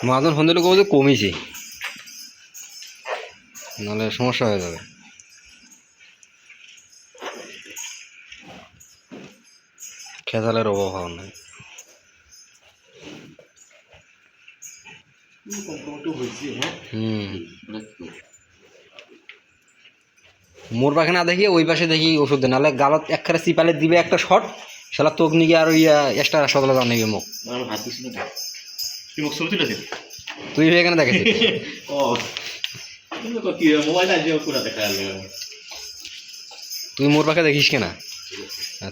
মহাজন phone দিলে কব যে কমিছে, নাহলে সমস্যা হয়ে যাবে। খেজালের অভাব নাই। মোর পাখে না দেখি ওই পাশে দেখি ওষুধ দেয়, নাহলে গালত একখানে চিপালে দিবে একটা শট, শালা তোক নিয়ে আর ইয়া এক্সট্রা হাসপাতালে যাওয়া নিবে মুখ। তুই এখানে দেখেছিস? তুই মোর পাখে দেখিস কেনা,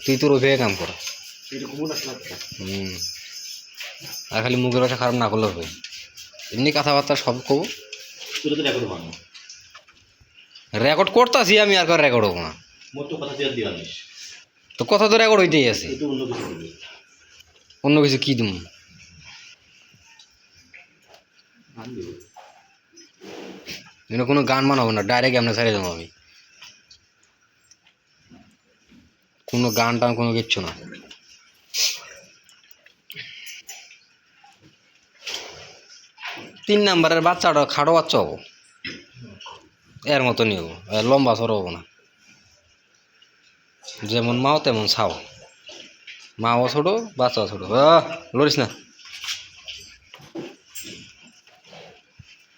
তুই তোর ওই কাম কর। আর খালি মুখের ভাষা খারাপ না করলে হবে, এমনি কথাবার্তা সব কব। রেকর্ড করতেছি আমি, আর রেকর্ড হবো না তো, কথা তো রেকর্ড হইতেই আছে। অন্য কিছু কি দিম? কোনো গান বানাবো না, ডাইরেক্ট এমনি ছেড়ে দেবো আমি। কোনো গান টান কোনো কিচ্ছু না। তিন নাম্বারের বাচ্চাটা খাটো বাচ্চা হবো, এর মতনই হবো, লম্বা সর হবো না। যেমন মাও তেমন ছাও, মাও ছোটো বাচ্চাও ছোটো। লড়িস না,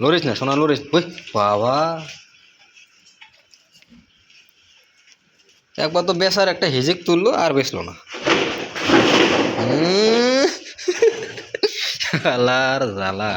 লড়িস না সোনা, লড়িস। ওই বাবা, একবার তো বেচার একটা হিজিক তুললো আর বেচলো না। জ্বালার জ্বালা।